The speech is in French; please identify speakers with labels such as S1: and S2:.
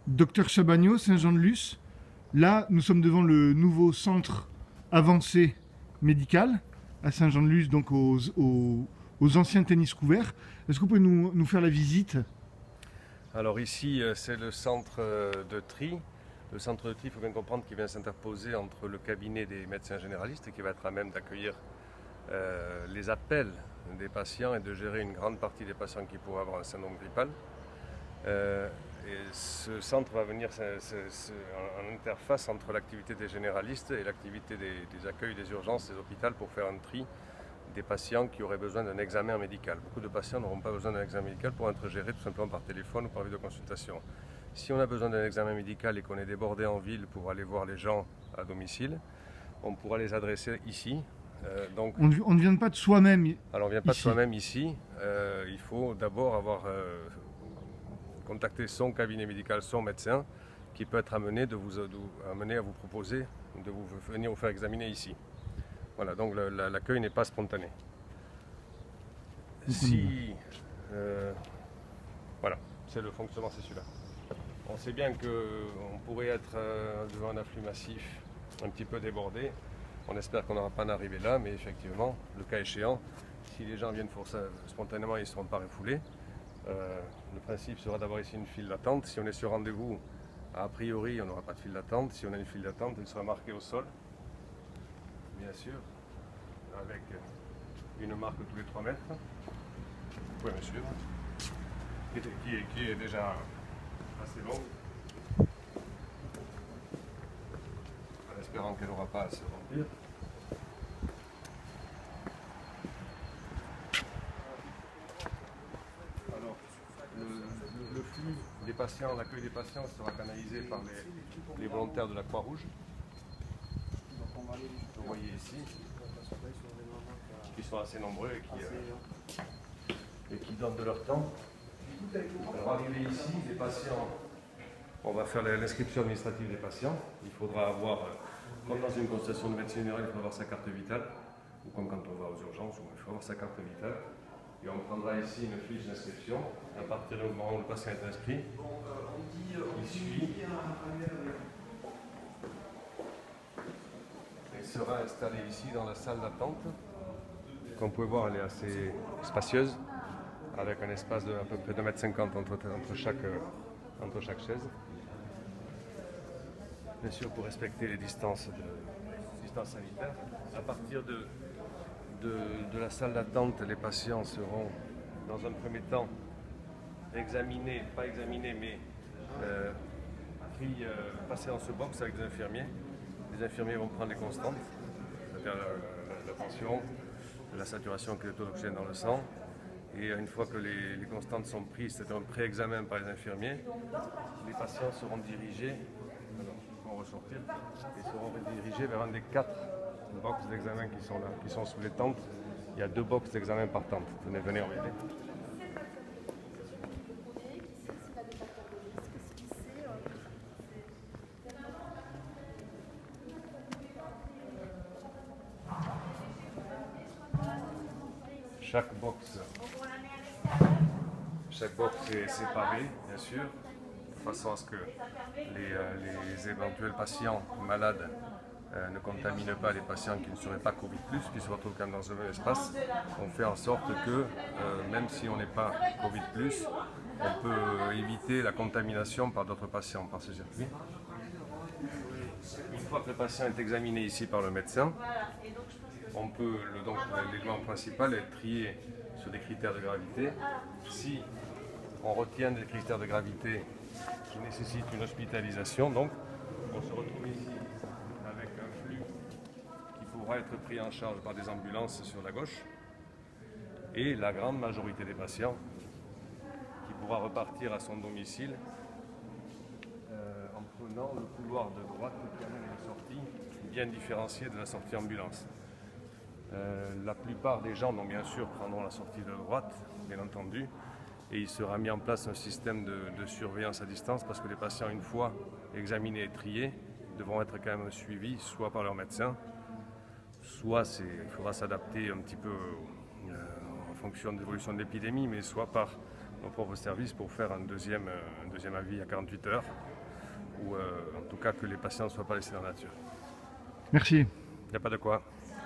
S1: Docteur Chabagno, Saint-Jean-de-Luz. Là, nous sommes devant le nouveau centre avancé médical à Saint-Jean-de-Luz, donc aux anciens tennis couverts. Est-ce que vous pouvez nous faire la visite?
S2: Alors ici, c'est le centre de tri. Le centre de tri, il faut bien comprendre qu'il vient s'interposer entre le cabinet des médecins généralistes et qui va être à même d'accueillir les appels des patients et de gérer une grande partie des patients qui pourraient avoir un syndrome grippal. Et ce centre va venir en interface entre l'activité des généralistes et l'activité des accueils des urgences des hôpitaux pour faire un tri des patients qui auraient besoin d'un examen médical. Beaucoup de patients n'auront pas besoin d'un examen médical pour être gérés tout simplement par téléphone ou par vidéoconsultation. Si on a besoin d'un examen médical et qu'on est débordé en ville pour aller voir les gens à domicile, on pourra les adresser ici.
S1: On ne vient pas de soi-même.
S2: Alors on ne vient pas de soi-même ici. Il faut d'abord avoir contacté son cabinet médical, son médecin, qui peut être amené à vous proposer de vous venir vous faire examiner ici. Voilà, donc l'accueil n'est pas spontané. Voilà, c'est le fonctionnement, c'est celui-là. On sait bien qu'on pourrait être devant un afflux massif, un petit peu débordé. On espère qu'on n'aura pas d'arrivée là, mais effectivement, le cas échéant, si les gens viennent pour ça spontanément, ils ne seront pas refoulés. Le principe sera d'avoir ici une file d'attente. Si on est sur rendez-vous, a priori, on n'aura pas de file d'attente. Si on a une file d'attente, elle sera marquée au sol, bien sûr, avec une marque tous les 3 mètres. Vous pouvez me suivre, qui est déjà assez longue, en espérant qu'elle n'aura pas à se remplir. Alors, le flux des patients, l'accueil des patients sera canalisé par les volontaires de la Croix-Rouge. Vous voyez ici, qui sont assez nombreux et qui donnent de leur temps. Alors arrivé ici, les patients, on va faire l'inscription administrative des patients. Il faudra avoir, comme dans une consultation de médecine générale, il faut avoir sa carte vitale, ou comme quand on va aux urgences, il faut avoir sa carte vitale. Et on prendra ici une fiche d'inscription. À partir du moment où le patient est inscrit, il suit. Il sera installé ici dans la salle d'attente. Comme vous pouvez voir, elle est assez spacieuse, avec un espace de à peu près 2,50 m entre chaque chaise. Bien sûr, pour respecter les distances sanitaires. À partir de la salle d'attente, les patients seront, dans un premier temps, examinés, pas examinés, mais passés dans ce box avec des infirmiers. Les infirmiers vont prendre les constantes, c'est-à-dire la tension, la saturation et le taux d'oxygène dans le sang. Et une fois que les constantes sont prises, c'est un pré-examen par les infirmiers, les patients seront dirigés, vont ressortir, et seront redirigés vers un des 4 box d'examen qui sont là, qui sont sous les tentes. Il y a 2 box d'examen par tente. Venez, on va y aller. Chaque box est séparé, bien sûr, de façon à ce que les éventuels patients malades ne contaminent pas les patients qui ne seraient pas Covid+, qui se retrouvent quand même dans un même espace. On fait en sorte que, même si on n'est pas Covid+, on peut éviter la contamination par d'autres patients par ce circuit. Une fois que le patient est examiné ici par le médecin, on peut, donc l'élément principal est trié sur des critères de gravité. Si on retient des critères de gravité qui nécessitent une hospitalisation, donc on se retrouve ici avec un flux qui pourra être pris en charge par des ambulances sur la gauche et la grande majorité des patients qui pourra repartir à son domicile en prenant le couloir de droite qui amène une sortie bien différenciée de la sortie ambulance. La plupart des gens, donc bien sûr, prendront la sortie de droite, bien entendu, et il sera mis en place un système de surveillance à distance parce que les patients, une fois examinés et triés, devront être quand même suivis soit par leur médecin, soit il faudra s'adapter un petit peu en fonction de l'évolution de l'épidémie, mais soit par nos propres services pour faire un deuxième avis à 48 heures ou en tout cas que les patients ne soient pas laissés dans la nature.
S1: Merci.
S2: Il n'y a pas de quoi.